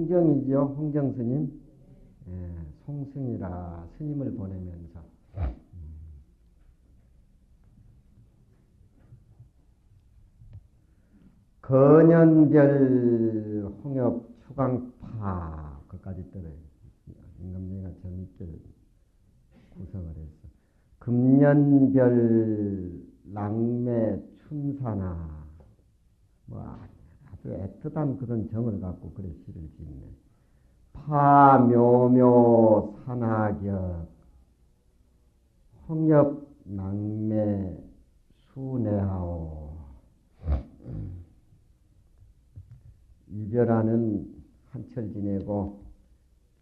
송정이죠. 홍정 스님. 예, 송승이라 스님을 보내면서 건연별 홍엽 추강파 그까지 떨어요. 임금님가 재밌게 구성을 했어. 금년별 랑매 춘사나 뭐 아주 애틋한 그런 정을 갖고 그래 시를 짓네. 파묘묘 산하격 홍엽 낭매 수내하오. 이별하는 한철 지내고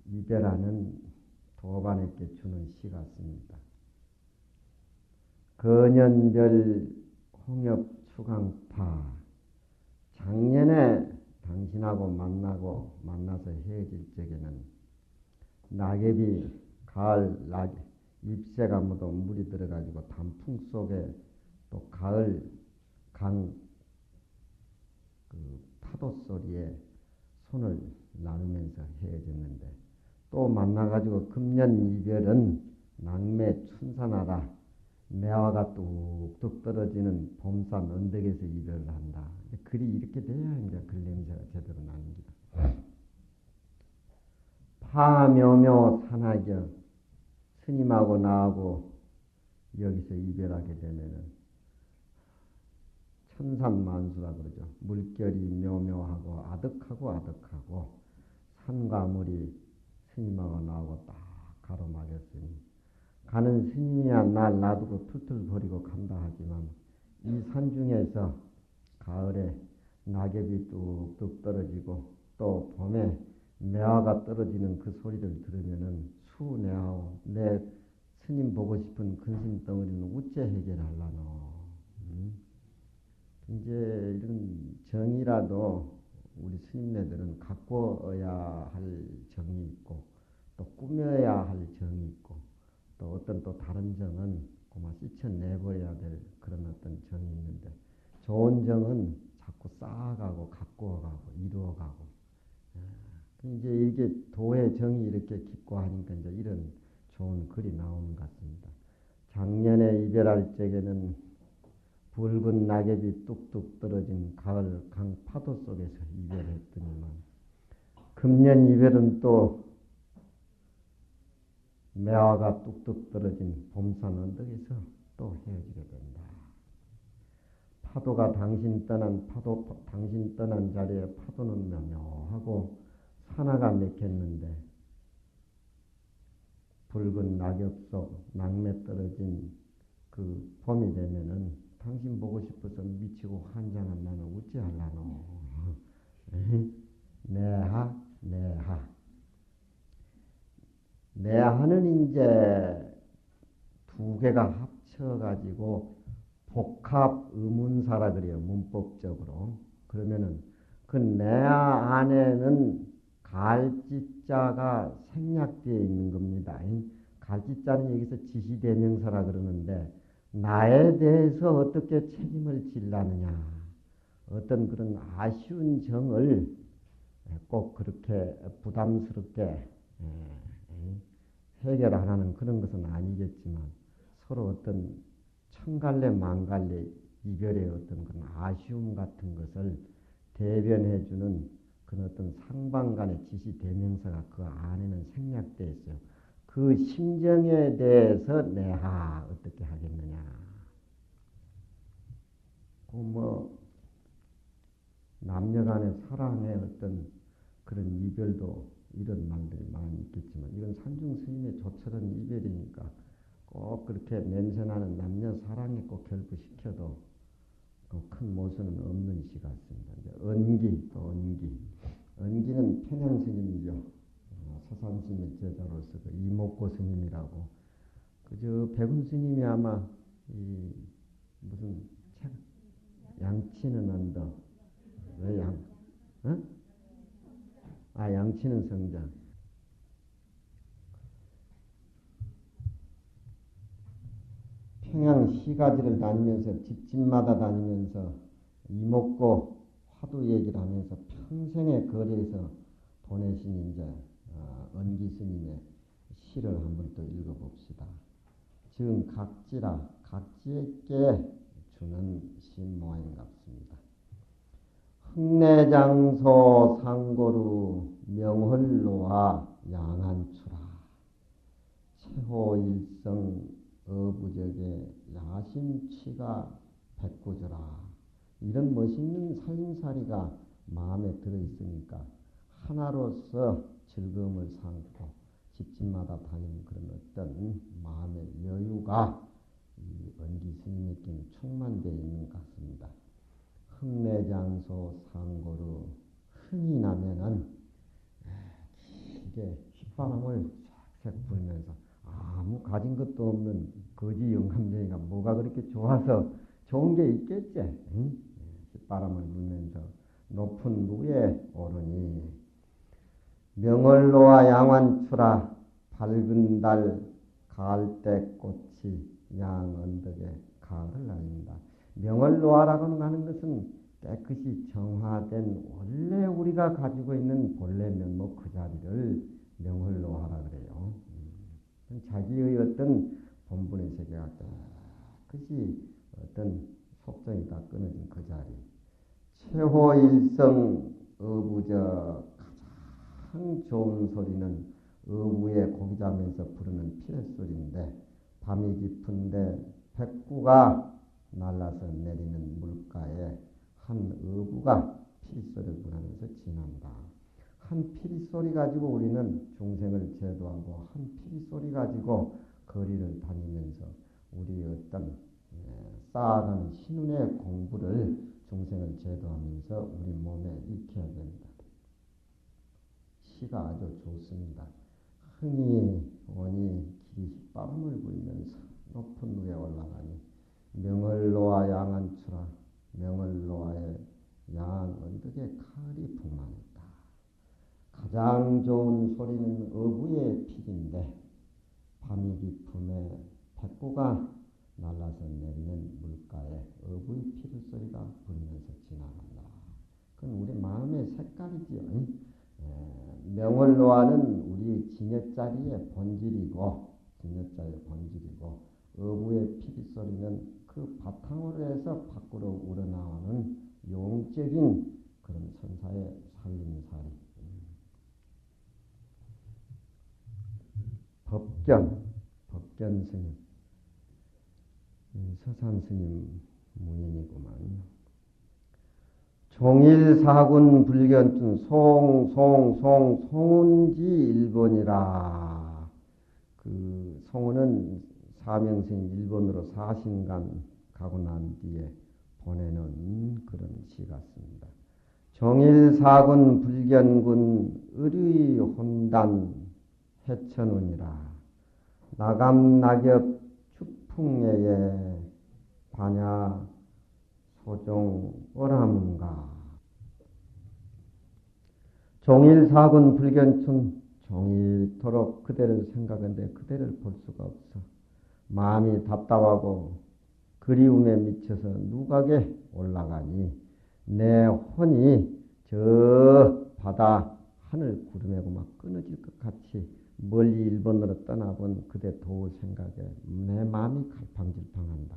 이별하는 도반에게 주는 시 같습니다. 건연별 홍엽 추강파. 작년에 당신하고 만나서 헤어질 적에는 낙엽이 가을 잎새가 묻어 물이 들어가지고 단풍 속에 또 가을 강 파도 소리에 손을 나누면서 헤어졌는데 또 만나가지고 금년 이별은 낭매 춘산하라. 매화가 뚝뚝 떨어지는 봄산 언덕에서 이별을 한다. 글이 이렇게 돼야 이제 글 냄새가 제대로 납니다. 파묘묘 산하격 스님하고 나하고 여기서 이별하게 되면은 천산만수라 그러죠. 물결이 묘묘하고 아득하고 산과 물이 스님하고 나하고 딱 가로막였으니 가는 스님이야 날 놔두고 툴툴 거리고 간다 하지만 이 산중에서 가을에 낙엽이 뚝뚝 떨어지고 또 봄에 매화가 떨어지는 그 소리를 들으면은 수내하오. 내 스님 보고 싶은 근심 덩어리는 우째 해결하려노. 이제 이런 정이라도 우리 스님네들은 가꿔야 할 정이 있고 또 꾸며야 할 정이 있고 또 어떤 또 다른 정은 고마 씻어내버려야 될 그런 어떤 정이 있는데 좋은 정은 자꾸 쌓아가고 가꾸어가고 이루어가고 이제 이게 도의 정이 이렇게 깊고 하니까 이제 이런 좋은 글이 나오는 것 같습니다. 작년에 이별할 적에는 붉은 낙엽이 뚝뚝 떨어진 가을 강 파도 속에서 이별했더니만 금년 이별은 또 매화가 뚝뚝 떨어진 봄산 언덕에서 또 헤어지게 된다. 파도가 당신 떠난 자리에 파도는 묘묘하고 산화가 맥혔는데 붉은 낙엽 속 낙매 떨어진 그 봄이 되면은 당신 보고 싶어서 미치고 환장한 나는 어찌할라노. 내하는 이제 두 개가 합쳐가지고 복합 의문사라 그래요. 문법적으로. 그러면은 그 내하 안에는 갈지자가 생략되어 있는 겁니다. 갈지자는 여기서 지시대명사라 그러는데 나에 대해서 어떻게 책임을 질라느냐. 어떤 그런 아쉬운 정을 꼭 그렇게 부담스럽게 해결하라는 그런 것은 아니겠지만 서로 어떤 천갈래 만갈래 이별의 어떤 그런 아쉬움 같은 것을 대변해주는 그런 어떤 상방간의 지시 대명사가 그 안에는 생략되어 있어요. 그 심정에 대해서 내하 어떻게 하겠느냐. 남녀간의 사랑의 어떤 그런 이별도 이런 말들이 많이 있겠지만 이건 산중 스님의 조철한 이별이니까 꼭 그렇게 냄새나는 남녀 사랑에 꼭 결부시켜도 큰 모순은 없는 시 같습니다. 이제 언기는 평양 스님이죠. 서산 스님의 제자로서 그 이목고 스님이라고. 그저 백운 스님이 아마 무슨 책 양치는 언덕 왜 양치는 성장. 평양 시가지를 다니면서 집집마다 다니면서 이목고 화두 얘기를 하면서 평생의 거리에서 보내신 이제 은기 스님의 시를 한번 또 읽어봅시다. 지금 각지라 각지에게 주는 시 모양 같습니다. 흑내장소 상고루 명헐로와 양안추라 최호일성 어부적의 야심치가 백구저라. 이런 멋있는 살림살이가 마음에 들어있으니까 하나로서 즐거움을 삼고 집집마다 다니는 그런 어떤 마음의 여유가 이 은기 스님에게는 충만되어 있는 것 같습니다. 흑내장소 상고로 흥이 나면은 길게 휘바람을 싹싹 불면서 아무 가진 것도 없는 거지 영감쟁이가 뭐가 그렇게 좋아서 좋은 게 있겠지. 응? 휘바람을 불면서 높은 무에 오르니 명월로와 양완추라 밝은 달 가을 때 꽃이 양 언덕에 가을을 날린다. 명월로화라고 하는 것은 깨끗이 정화된 원래 우리가 가지고 있는 본래 면목 그 자리를 명월로화라 그래요. 자기의 어떤 본분의 세계가 깨끗이 어떤 속성이 다 끊어진 그 자리. 최호일성 어부적 가장 좋은 소리는 어부의 고기잠에서 부르는 피레소리인데 밤이 깊은데 백구가 날라서 내리는 물가에 한 어부가 피리소리를 부르면서 지난다. 한 피리소리 가지고 우리는 중생을 제도하고 한 피리소리 가지고 거리를 다니면서 우리 어떤 쌓아가는 신운의 공부를 중생을 제도하면서 우리 몸에 익혀야 됩니다. 시가 아주 좋습니다. 흥이 오니 길이 휘바람을 불면서 높은 위에 올라가니 명월로와 양안추라 명월로와의 양 언덕에 가을이 풍만했다. 가장 좋은 소리는 어부의 피인데 밤이 깊음에 백구가 날라서 내리는 물가에 어부의 피를 소리가 불면서 지나간다. 그건 우리 마음의 색깔이지요. 명월로와는 우리 진여자리의 본질이고 어부의 피리소리는 그 바탕으로 해서 밖으로 우러나오는 용적인 그런 선사의 살림살이. 법견 스님, 서산 스님 무인이구만. 종일사군 불견춘 송운지 일본이라. 그 송운은 사명스님 일본으로 4신간 가고 난 뒤에 보내는 그런 시 같습니다. 종일사군 불견군 의리혼단 해천운이라. 나감낙엽 축풍예에 반야 소종 어람가. 종일사군 불견춘 종일토록 그대를 생각하는데 그대를 볼 수가 없어. 마음이 답답하고 그리움에 미쳐서 누각에 올라가니 내 혼이 저 바다 하늘 구름에 막 끊어질 것 같이 멀리 일본으로 떠나본 그대 도울 생각에 내 마음이 갈팡질팡한다.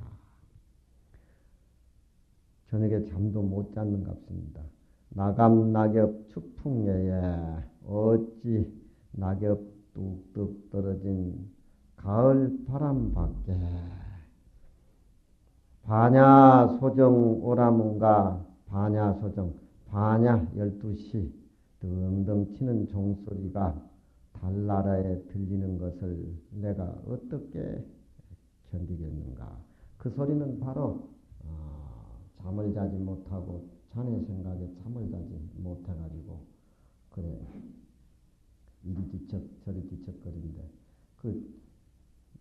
저녁에 잠도 못 잤는 같습니다. 나감낙엽 추풍예에 어찌 낙엽 뚝뚝 떨어진 가을 바람 밖에 반야 소정 오라문가. 반야 소정, 반야 12시 덩덩 치는 종소리가 달나라에 들리는 것을 내가 어떻게 견디겠는가. 그 소리는 바로 잠을 자지 못하고 자네 생각에 잠을 자지 못해가지고 그래 이리 뒤척 저리 뒤척거리는데 그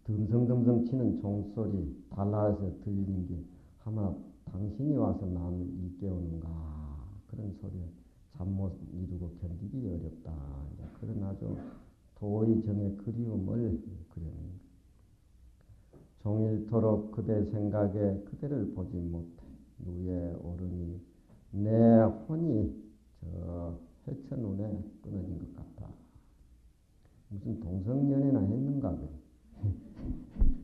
듬성듬성 치는 종소리 달나라에서 들리는 게 아마 당신이 와서 나를 일깨우는가. 그런 소리에 잠 못 이루고 견디기 어렵다. 그런 아주 도의 정의 그리움을 그려냅니다. 종일토록 그대 생각에 그대를 보지 못해 누에 오르니 내 혼이 저 해천운에 끊어진 것 무슨 동성연애나 했는가 그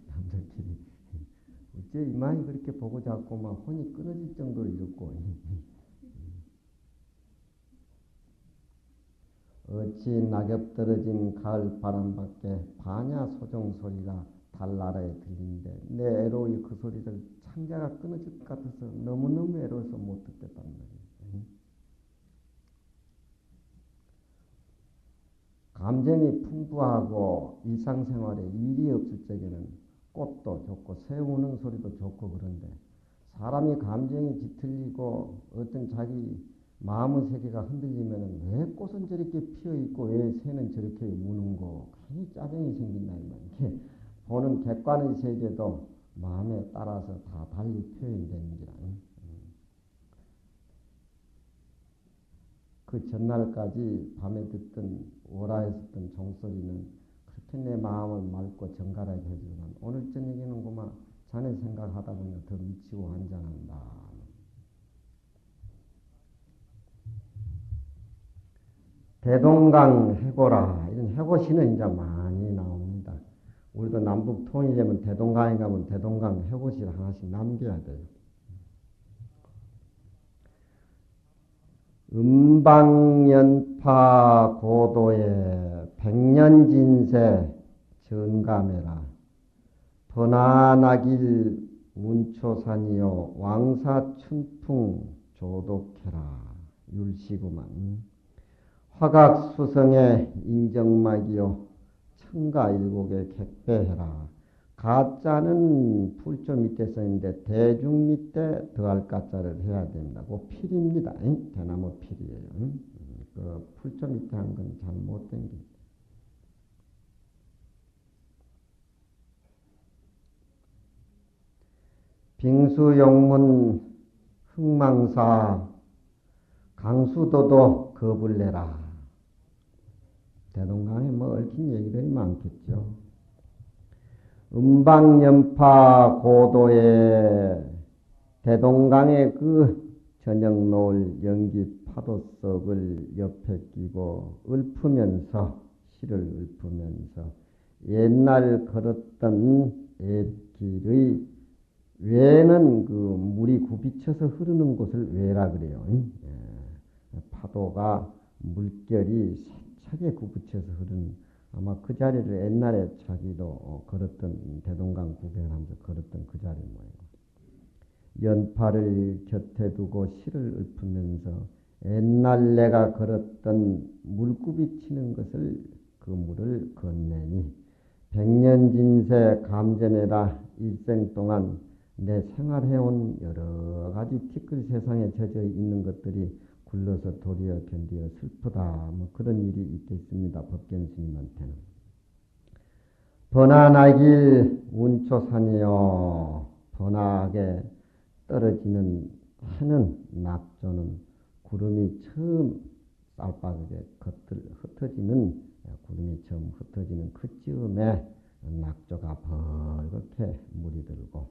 남자끼리 어째 이마에 그렇게 보고 자꾸 막 혼이 끊어질 정도로 이렇고 어찌 낙엽 떨어진 가을 바람밖에 반야 소종 소리가 달나라에 들리는데 내 애로이 그 소리를 창자가 끊어질 것 같아서 너무너무 애로워서 못 듣겠단 말이에요. 감정이 풍부하고 일상생활에 일이 없을 적에는 꽃도 좋고 새 우는 소리도 좋고 그런데 사람이 감정이 뒤틀리고 어떤 자기 마음의 세계가 흔들리면 왜 꽃은 저렇게 피어있고 왜 새는 저렇게 우는고 괜히 짜증이 생긴다 이 말이야. 보는 객관의 세계도 마음에 따라서 다 달리 표현되는 기라. 그 전날까지 밤에 듣던 오라에서 듣던 종소리는 그렇게 내 마음을 맑고 정갈하게 해주지만 오늘 저녁에는 그만 자네 생각하다 보니 더 미치고 환장한다. 대동강 해고라 이런 해고시는 이제 많이 나옵니다. 우리도 남북 통일되면 대동강에 가면 대동강 해고시를 하나씩 남겨야 돼요. 음방연파 고도에 백년진세 전감해라. 번안하길 운초산이요 왕사춘풍 조독해라. 율시구만. 화각수성의 인정막이요 청가일곡에 객배해라. 가짜는 풀조 밑에 써있는데 대중 밑에 더할 가짜를 해야 됩니다. 그 필입니다. 대나무 필이에요. 그 풀조 밑에 한 건 잘못된 게. 빙수용문 흥망사 강수도도 겁을 내라. 대동강에 뭐 얽힌 얘기들이 많겠죠. 음방연파 고도에 대동강의 그 저녁 노을 연기 파도석을 옆에 끼고 읊으면서 시를 읊으면서 옛날 걸었던 옛길의 외는 그 물이 굽이쳐서 흐르는 곳을 외라 그래요. 파도가 물결이 세차게 굽이쳐서 흐르는 아마 그 자리를 옛날에 자기도 걸었던 대동강 구경하면서 걸었던 그 자리 모양. 연파를 곁에 두고 시를 읊으면서 옛날 내가 걸었던 물굽이 치는 것을 그 물을 건네니 백년진세 감전해라. 일생 동안 내 생활해온 여러 가지 티끌 세상에 젖어 있는 것들이 굴러서 도리어 견디어 슬프다. 뭐 그런 일이 있겠습니다. 법견 스님한테는. 번안하길 운초산이요. 번하게 떨어지는 해는 낙조는 구름이 처음 쌀바르게 흩어지는 구름이 처음 흩어지는 그쯤에 낙조가 벌겋게 물이 들고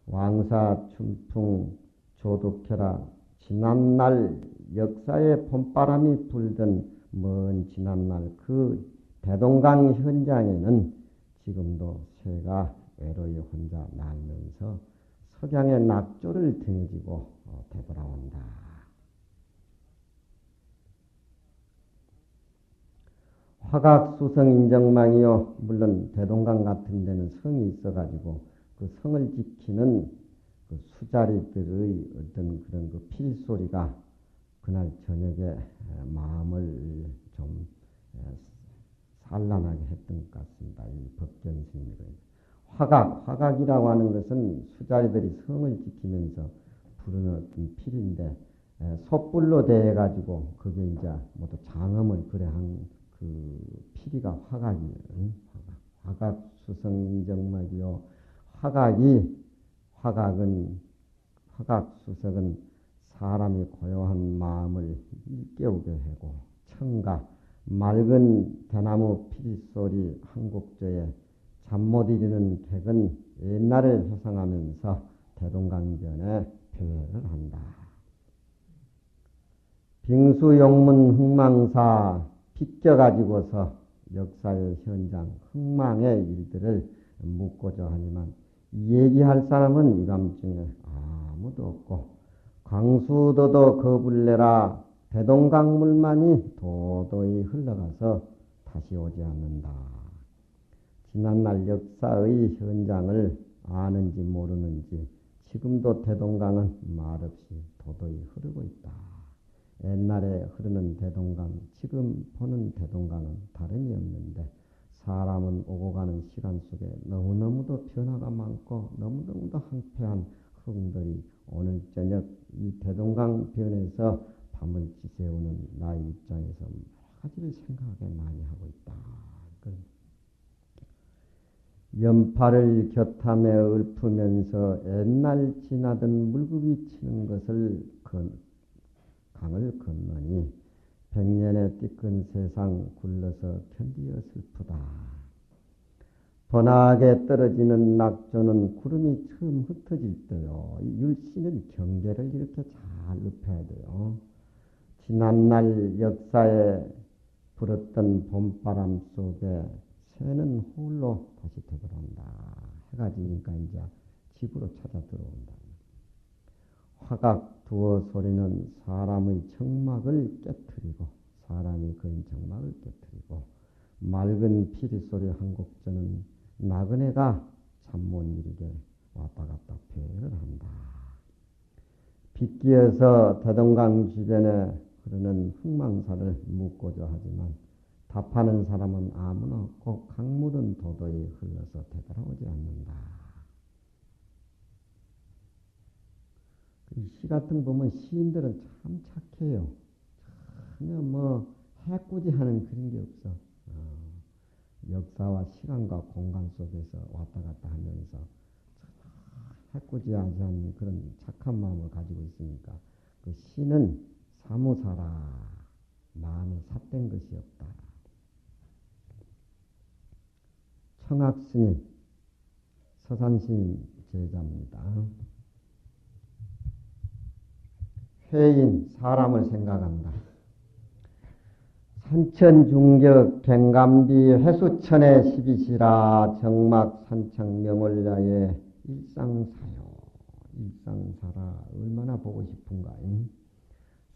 왕사춘풍 조독해라. 지난날 역사의 봄바람이 불던 먼 지난날 그 대동강 현장에는 지금도 새가 외로이 혼자 날면서 석양의 낙조를 등에 지고 되돌아온다. 화각수성 인정망이요. 물론 대동강 같은 데는 성이 있어가지고 그 성을 지키는 그 수자리들의 어떤 그런 그 필소리가 그날 저녁에 마음을 좀 산란하게 했던 것 같습니다. 이 법견 스님이. 화각이라고 하는 것은 수자리들이 성을 지키면서 부르는 어떤 필인데 솥불로 대해가지고 그게 이제 모두 장엄을 그래한 그 필이가 화각이에요. 화각 수성정막이요. 화각수석은 사람이 고요한 마음을 일깨우게 하고 청가 맑은 대나무 필소리 한 곡조에 잠 못 이루는 객은 옛날을 회상하면서 대동강변에 표현을 한다. 빙수용문 흥망사 빗겨가지고서 역사의 현장, 흥망의 일들을 묻고자 하지만 얘기할 사람은 이 밤중에 아무도 없고 광수도도 거불내라 대동강물만이 도도히 흘러가서 다시 오지 않는다. 지난날 역사의 현장을 아는지 모르는지 지금도 대동강은 말없이 도도히 흐르고 있다. 옛날에 흐르는 대동강, 지금 보는 대동강은 다름이 없는데 사람은 오고 가는 시간 속에 너무너무도 변화가 많고 너무너무도 황폐한 흐름들이 오늘 저녁 이 대동강 변에서 밤을 지새우는 나의 입장에서 여러 가지를 생각하게 많이 하고 있다. 연파를 곁함에 읊으면서 옛날 지나던 물급이 치는 것을 강을 건너니 백년의 띠끈 세상 굴러서 견디어 슬프다. 번하게 떨어지는 낙조는 구름이 처음 흩어질 때요. 이 율시는 경계를 이렇게 잘 읊어야 돼요. 지난날 역사에 불었던 봄바람 속에 새는 홀로 다시 되돌아온다. 해가 지니까 이제 집으로 찾아 들어온다. 화각 두어 소리는 사람의 정막을 깨트리고 사람이 그인 정막을 깨트리고 맑은 피리 소리 한 곡전은 나그네가 잠 못 이루게 왔다 갔다 배를 한다. 빗기어서 대동강 주변에 흐르는 흥망사를 묻고자 하지만 답하는 사람은 아무나 없고 강물은 도도히 흘러서 되돌아오지 않는다. 이 시 같은 거 보면 시인들은 참 착해요. 전혀 뭐 해꾸지하는 그런 게 없어. 역사와 시간과 공간 속에서 왔다 갔다 하면서 해꾸지하지 않는 그런 착한 마음을 가지고 있으니까 그 시는 사무사라 마음에 삿된 것이 없다. 청학스님, 서산스님 제자입니다. 회인, 사람을 생각한다. 산천중격 갱감비 회수천의 십이시라 정막 산청 명월야의 일상사요. 일상사라 얼마나 보고 싶은가.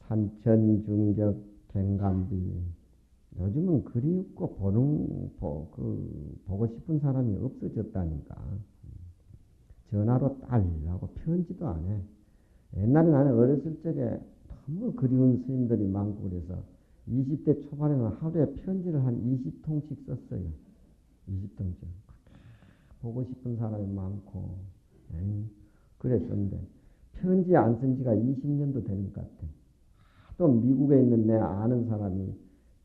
산천중격 갱감비 요즘은 그리웠고 보고 싶은 사람이 없어졌다니까. 전화로 딸하고 편지도 안 해. 옛날에 나는 어렸을 적에 너무 그리운 스님들이 많고 그래서 20대 초반에는 하루에 편지를 한 20통씩 썼어요. 20통씩. 보고 싶은 사람이 많고 그랬었는데 편지 안 쓴 지가 20년도 되는 것 같아. 또 미국에 있는 내 아는 사람이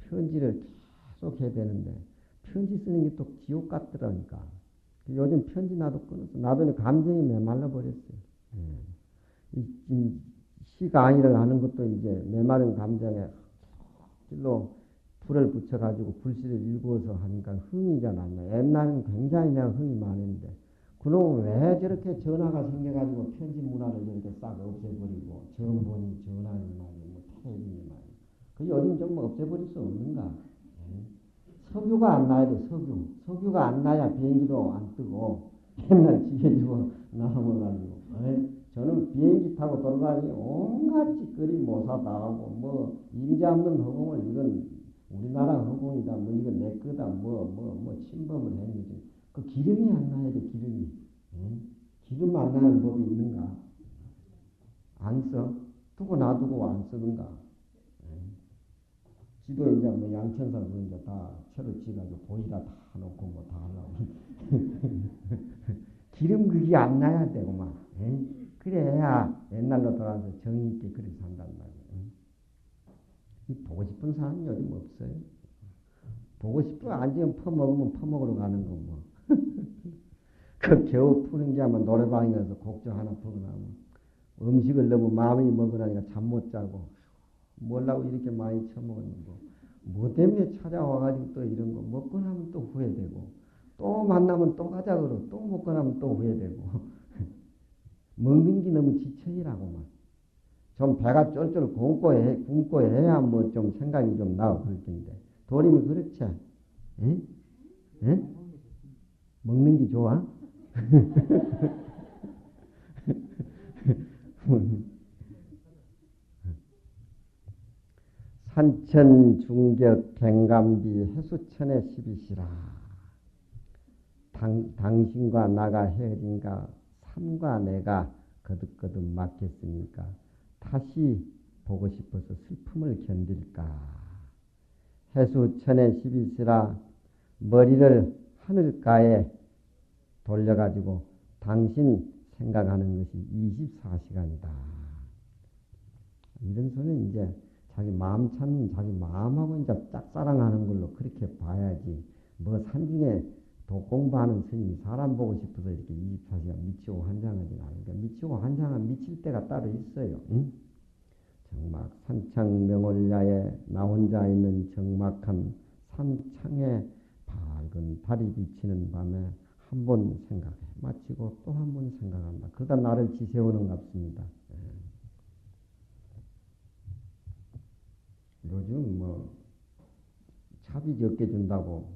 편지를 계속 해야 되는데 편지 쓰는 게 또 지옥 같더라니까. 요즘 편지 나도 끊었어. 나도 감정이 메말라 버렸어요. 이 시 강의를 하는 것도 이제 메마른 감정에 찔로 불을 붙여가지고 글씨를 읽어서 하니까 흥이 잘 안 나. 옛날엔 굉장히 내가 흥이 많았는데 그놈은 왜 저렇게 전화가 생겨가지고 편지 문화를 저렇게 싹 없애버리고 정본이 전화니 말이야 뭐 테이블이 말이야. 그 요즘 좀 없애버릴 수 없는가? 석유가 안 나야 돼. 석유가 안 나야 비행기도 안 뜨고 맨날 지게지고 나와가지고 저는 비행기 타고 돌아다니 온갖 짓거리 모사 당하고 뭐 임자 없는 허공을 이건 우리나라 허공이다 뭐 이건 내 거다 뭐 침범을 했는지 그 기름이 안 나야 돼. 기름이 기름 안 나는 법이 있는가? 안 써. 두고 놔두고 안 쓰는가? 지도 이제 뭐 양천산 뭐 이제 다 채로 지가지고 보이다 다 놓고 뭐 다 하려고 기름 그게 안 나야 되고만. 그래야 옛날로 돌아서 정의 있게 그렇게 산단 말이에요. 이 보고 싶은 사람이 요즘 없어요. 보고 싶으면 앉으면 퍼먹으면 퍼먹으러 가는 거 뭐. 그 겨우 푸는 게 아마 노래방에 가서 곡조 하나 부르나면 음식을 너무 마음이 먹으라니까 잠 못 자고 뭘라고 이렇게 많이 처먹었는고 뭐 때문에 찾아와가지고 또 이런 거 먹고 나면 또 후회되고 또 만나면 또 가자 그러 또 먹고 나면 또 후회되고 먹는 게 너무 지쳐이라고만. 좀 배가 쫄쫄 굶고 해야 뭐 좀 생각이 좀 나고 그럴 텐데. 도림이 그렇지. 에? 에? 먹는 게 좋아? 산천 중격 갱감비 해수천의 십이시라. 당신과 나가 헤어진가 삼과 내가 거듭거듭 맞겠습니까? 다시 보고 싶어서 슬픔을 견딜까? 해수천의 십이시라. 머리를 하늘가에 돌려가지고 당신 생각하는 것이 24시간이다. 이런 소리는 이제 자기 마음 찾는 자기 마음하고 이제 짝사랑하는 걸로 그렇게 봐야지. 뭐 산중에 도 공부하는 스님이 사람 보고 싶어서 이렇게 24시간 미치고 환장하지 않으니까 미치고 환장한 미칠 때가 따로 있어요. 응? 정막 산창명월야에 나 혼자 있는 정막한 산창에 밝은 달이 비치는 밤에 한 번 생각해 마치고 또 한 번 생각한다. 그러다 나를 지새우는 것 같습니다. 요즘 뭐 차비 적게 준다고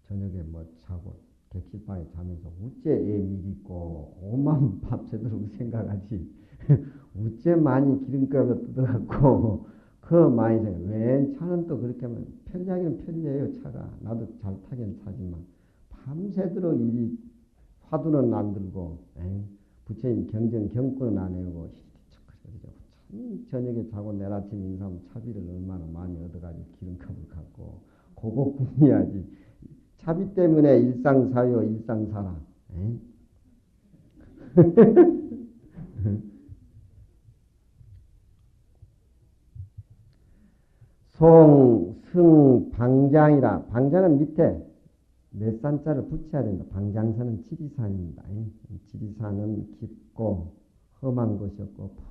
저녁에 뭐 자고 객실방에 자면서 우째 애미 있고 오만 밤새도록 생각하지. 우째 많이 기름값을 뜯어갖고 그 많이 생각. 왜 차는 또 그렇게 하면 편리하기는 편리해요. 차가 나도 잘 타긴 타지만 밤새도록 이 화두는 안 들고 부처님 경전 경권은 안 해오고 참 저녁에 자고 내일 아침 인사하면 차비를 얼마나 많이 얻어가지고 기름값을 갖고 그거 꿈이야지. 차비 때문에 일상사요 일상사라. 송, 승, 방장이라. 방장은 밑에 몇 산자를 붙여야 된다. 방장산은 지리산입니다. 지리산은 깊고 험한 것이었고 푹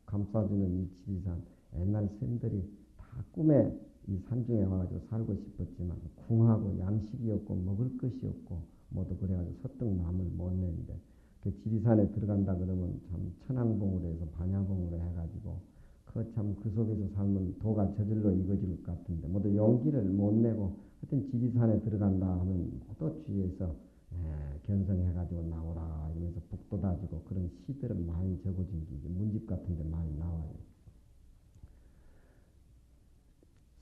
감싸주는 이 지리산. 옛날 스님들이 다 꿈에 이 산중에 와가지고 살고 싶었지만 궁하고 양식이 없고 먹을 것이 없고 모두 그래가지고 서떡 마음을 못 내는데 그 지리산에 들어간다 그러면 참 천왕봉으로 해서 반야봉으로 해가지고 그 속에서 살면 도가 저절로 이거질 것 같은데 모두 용기를 못 내고 하여튼 지리산에 들어간다 하면 또 주위에서 견성해가지고 나오라 이러면서 북돋아주고 그런 시들은 많이 적어진 게 문집 같은 데 많이 나와요.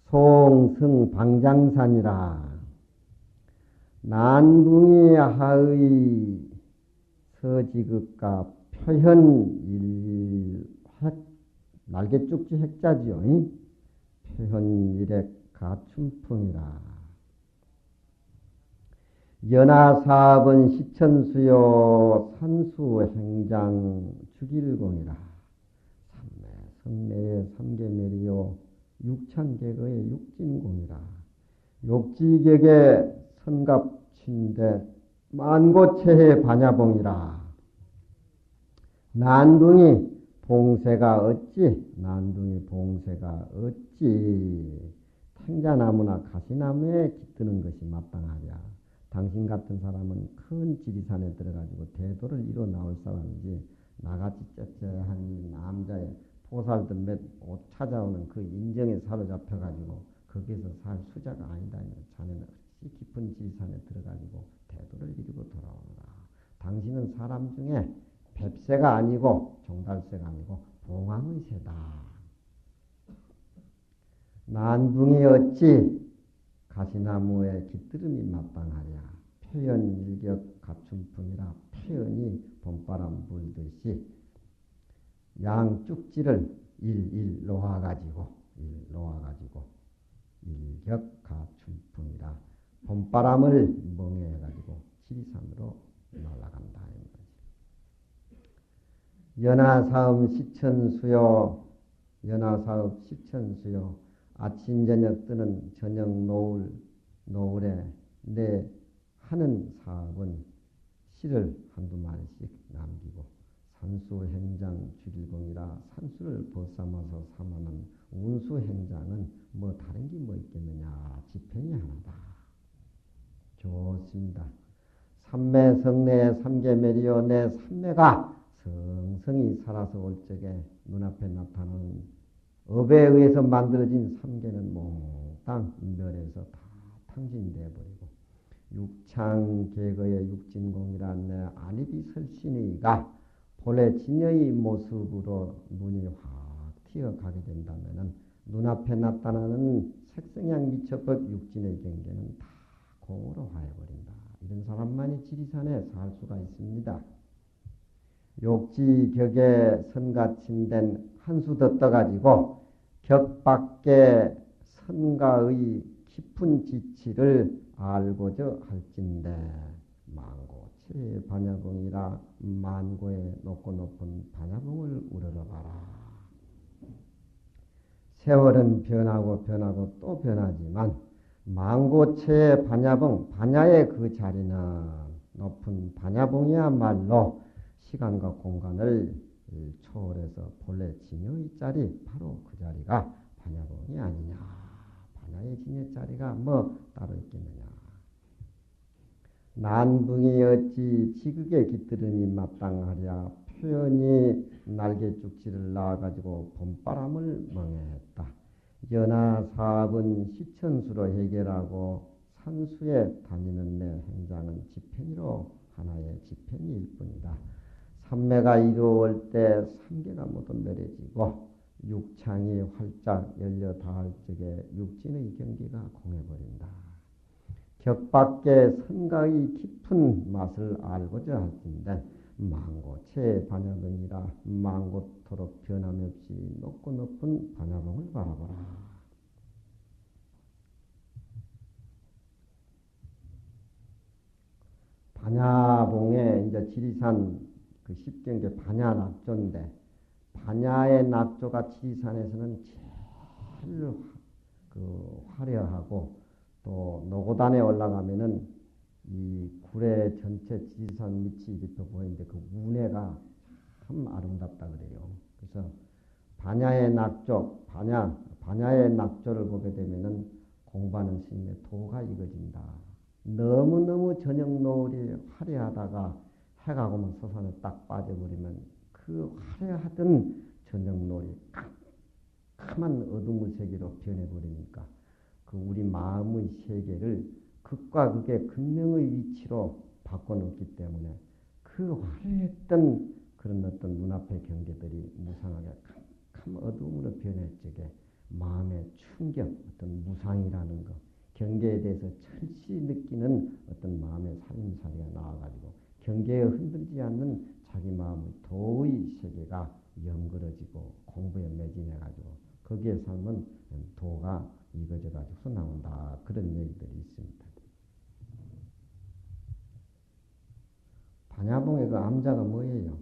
송승 방장산이라. 난둥이 하의 서지극과 표현일 날개쪽지 핵자지요. 표현일액 가춘풍이라. 연하사번 시천수요 산수행장 주길공이라. 삼매 성내의 삼계매리요 육창계거의 육진공이라. 욕지객의 선갑친대 만고체의 반야봉이라. 난둥이 봉쇄가 어찌 난둥이 봉쇄가 어찌 탱자나무나 가시나무에 깃드는 것이 마땅하랴. 당신 같은 사람은 큰 지리산에 들어가지고 대도를 이뤄 나올 사람이지 나같이 쩌쩌한 남자의 포살들 몇 옷 찾아오는 그 인정에 사로잡혀가지고 거기서 살 수자가 아니다. 자네는 어찌 깊은 지리산에 들어가지고 대도를 이루고 돌아오느라. 당신은 사람 중에 뱁새가 아니고 종달새가 아니고 봉황의 새다. 난둥이 어찌 가시나무에 깃들음이 마땅하랴. 표현일격 가춘풍이라. 표현이 봄바람 불듯이 양쭉지를 일일 놓아가지고 일격 가춘풍이라. 봄바람을 멍해가지고 지리산으로 날아간다. 연하사음 시천수요. 연하사읍 시천수요. 아침 저녁 뜨는 저녁 노을에 내 하는 사업은 시를 한두 마디씩 남기고 산수행장 주길공이라. 산수를 벗삼아서 삼하는 운수행장은 뭐 다른 게 뭐 있겠느냐. 지편이 하나다. 좋습니다. 삼매성내 삼계매리요. 내 삼매가 성성이 살아서 올 적에 눈앞에 나타나는 업에 의해서 만들어진 삼계는 몽땅 멸해서 다 탕진되어버리고 육창계거의 육진공이란 내 안입이 설신의가 본래 진여의 모습으로 눈이 확 튀어가게 된다면 눈앞에 나타나는 색성향 미처법 육진의 경계는 다 공으로 화해버린다. 이런 사람만이 지리산에 살 수가 있습니다. 욕지격에 선가침된 한수 더 떠가지고 격 밖에 선가의 깊은 지치를 알고저 할진대 망고 체반야봉이라 만고에 높고 높은 반야봉을 우러러봐라. 세월은 변하고 변하고 또 변하지만 망고체의 반야봉, 반야의 그 자리는 높은 반야봉이야말로 시간과 공간을 초월해서 본래 진여의 자리, 바로 그 자리가 반야봉이 아니냐. 반야의 진여 자리가 뭐 따로 있겠느냐. 난붕이 어찌 지극의 깃들음이 마땅하랴. 표현이 날개죽지를 낳아가지고 봄바람을 멍해했다. 연하 사업은 시천수로 해결하고 산수에 다니는 내 행장은 지팽이로 하나의 지팽이일 뿐이다. 삼매가 이루어올 때 삼계가 모두 멸해지고 육창이 활짝 열려 닿을 적에 육진의 경계가 공해버린다. 격밖에 선가의 깊은 맛을 알고자 할 텐데 망고체의 반야봉이라 망고토록 변함없이 높고 높은 반야봉을 바라보라. 반야봉에 이제 지리산 그 십경계 반야낙조인데 반야의 낙조가 지리산에서는 제일 그 화려하고 또 노고단에 올라가면은 이 구례 전체 지리산 밑이 이렇게 보이는데 그 운해가 참 아름답다 그래요. 그래서 반야의 낙조, 반야의 낙조를 보게 되면은 공부하는 스님의 도가 익어진다. 너무너무 저녁 노을이 화려하다가 해가 오면 서산에 딱 빠져버리면 그 화려하던 저녁 노을이 깜깜한 어둠의 세계로 변해버리니까 그 우리 마음의 세계를 극과 극의 극명의 위치로 바꿔놓기 때문에 그 화려했던 그런 어떤 눈앞의 경계들이 무상하게 캄캄 어두움으로 변할 적에 마음의 충격, 어떤 무상이라는 것, 경계에 대해서 철시 느끼는 어떤 마음의 살림살이가 나와가지고 경계에 흔들지 않는 자기 마음의 도의 세계가 연그러지고 공부에 매진해가지고 거기에 살면 도가 익어져가지고 나온다. 그런 얘기들이 있습니다. 반야봉의 그 암자가 뭐예요?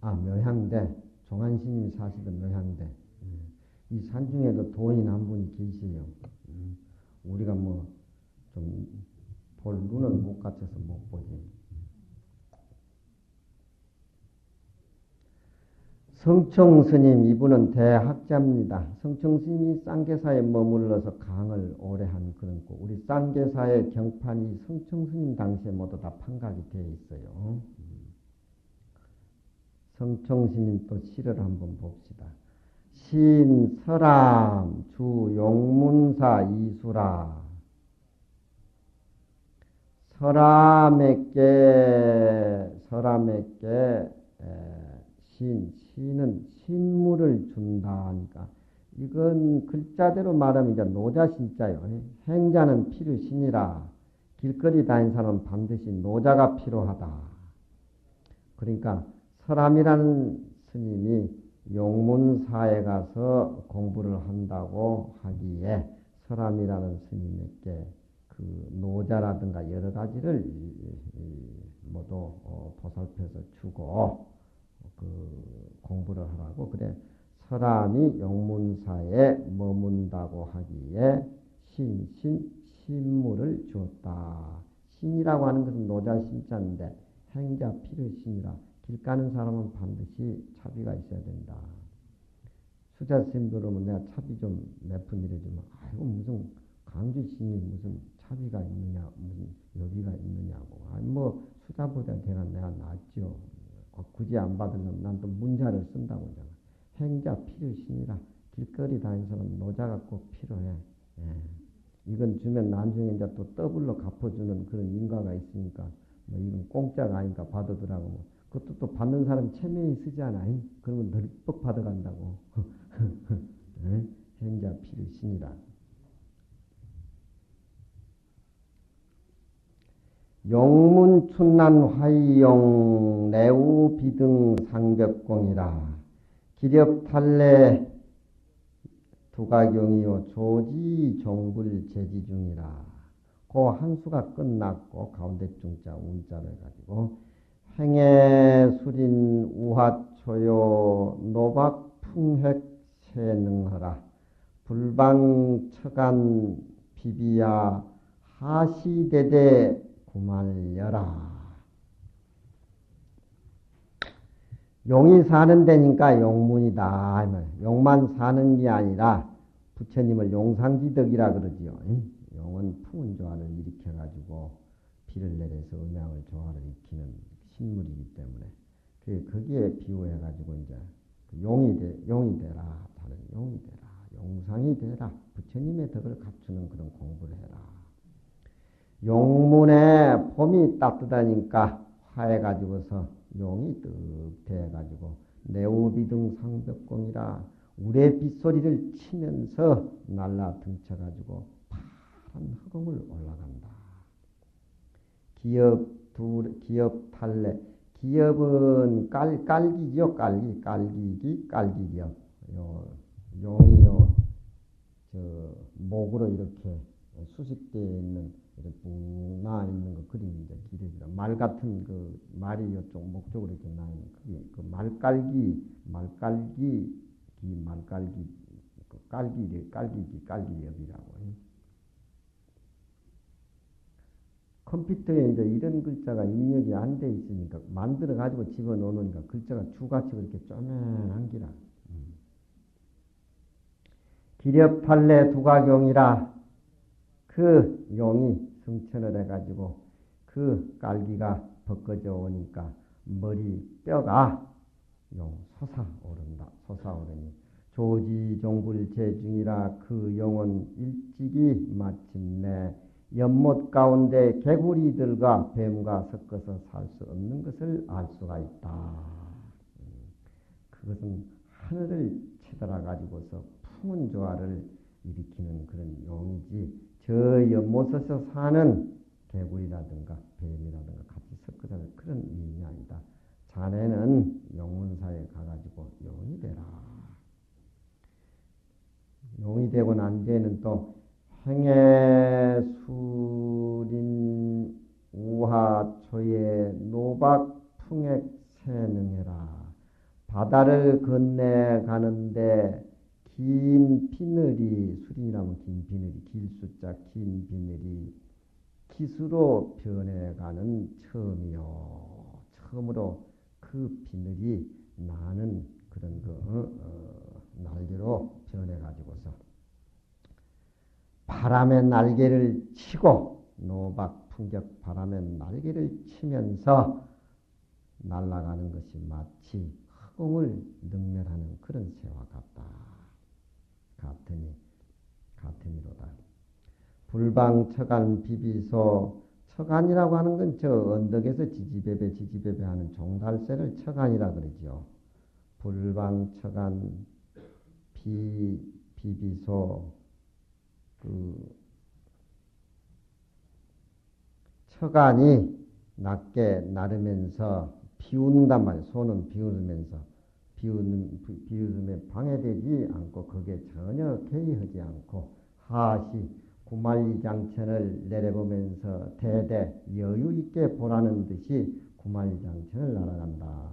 묘향대. 종안스님이 사시던 묘향대. 이 산중에도 도인 한 분이 계세요. 우리가 뭐 좀 볼 눈은 못 갖춰서 못 보지. 성청스님, 이분은 대학자입니다. 성청스님이 쌍계사에 머물러서 강을 오래 한 그런 거. 우리 쌍계사의 경판이 성청스님 당시에 모두 다 판각이 되어 있어요. 성청스님 또 시를 한번 봅시다. 신, 서람, 주, 용문사, 이수라. 서람에게 신은 신물을 준다 하니까 이건 글자대로 말하면 이제 노자신자요. 행자는 필요신이라 길거리 다니는 사람은 반드시 노자가 필요하다. 그러니까 서람이라는 스님이 용문사에 가서 공부를 한다고 하기에 서람이라는 스님에게 그 노자라든가 여러 가지를 모두 보살펴서 주고 그 공부를 하라고 그래. 서람이 용문사에 머문다고 하기에 신물을 주었다. 신이라고 하는 것은 노자 신자인데 행자 필요신이라 길 가는 사람은 반드시 차비가 있어야 된다. 수자 스님들 오면 내가 차비 좀 몇 푼 이래주면 아이고 무슨 강주 신이 무슨 차비가 있느냐 무슨 여비가 있느냐고. 뭐 수자보다 내가 낫죠. 굳이 안 받으려면 난 또 문자를 쓴다고 하잖아. 행자 필요신이라 길거리 다니는 사람 노자가 꼭 필요해. 예. 이건 주면 나중에 이제 또 더블로 갚아주는 그런 인과가 있으니까 뭐 이건 공짜가 아니까 받아두라고 뭐. 그것도 또 받는 사람 체면이 쓰잖아. 그러면 덜뻑 받아간다고. 행자 필신이라. 용문춘난 화이용 내우 비등 상벽공이라. 기렵탈래 두가경이요 조지 종불 제지중이라. 그 한수가 끝났고 가운데 중자 운자를 가지고 행해수린 우하초요 노박풍획 세능허라. 불방처간 비비야 하시대대 구말려라. 용이 사는 데니까 용문이다. 용만 사는 게 아니라 부처님을 용상지덕이라 그러지요. 용은 풍운조화를 일으켜가지고 비를 내려서 음양을 조화를 일으키는 신물이기 때문에 거기에 비유해가지고 이제 용이 되라. 다른 용이 되라. 용상이 되라. 부처님의 덕을 갖추는 그런 공부를 해라. 용문에 봄이 따뜻하니까 화해가지고서 용이 떡 돼가지고 내오비등 상벽공이라 우레 빗소리를 치면서 날라 등쳐가지고 파란 허공을 올라간다. 기업 탈래. 기업은 깔기죠. 깔기기업. 용이요. 목으로 이렇게 수식되어 있는 쭉 나와 있는 거 그림이 이제 기력이라. 말 같은 그 말이 이쪽 목 쪽으로 이렇게 나와 있는 그게 그 깔기업이라고. 컴퓨터에 이제 이런 글자가 입력이 안 돼 있으니까 만들어 가지고 집어넣으니까 글자가 주같이 그렇게 쪼맨한 기라. 기렵탈래 두가경이라. 그 용이 승천을 해가지고 그 깔기가 벗겨져 오니까 머리 뼈가 용 솟아오른다. 솟아오르니 조지종불 제중이라. 그 용은 일찍이 마침내 연못 가운데 개구리들과 뱀과 섞어서 살 수 없는 것을 알 수가 있다. 그것은 하늘을 치달아 가지고서 풍운 조화를 일으키는 그런 용이지 저 연못에서 사는 개구리라든가 뱀이라든가 같이 섞어서 그런 의미가 아니다. 자네는 용문사에 가가지고 용이 되라. 용이 되고 난 뒤에는 또 행해수린 우하초에 노박풍액세능해라. 바다를 건너가는데 긴 비늘이, 수린이라면 긴 비늘이, 길수자 긴 비늘이 기수로 변해가는 처음으로 그 비늘이 나는 그런 날개로 변해가지고서 바람의 날개를 치고 노박 풍격 바람의 날개를 치면서 날아가는 것이 마치 허공을 능멸하는 그런 새와 같으니로다. 불방처간 비비소. 처간이라고 하는 건 저 언덕에서 지지배배 하는 종달새를 처간이라 그러죠. 불방처간 비비소. 처간이 낮게 나르면서 비웃는단 말이에요. 소는 비웃음에 방해되지 않고 거기에 전혀 개의하지 않고 하시 구만리장천을 내려보면서 대대 여유 있게 보라는 듯이 구만리장천을 날아간다.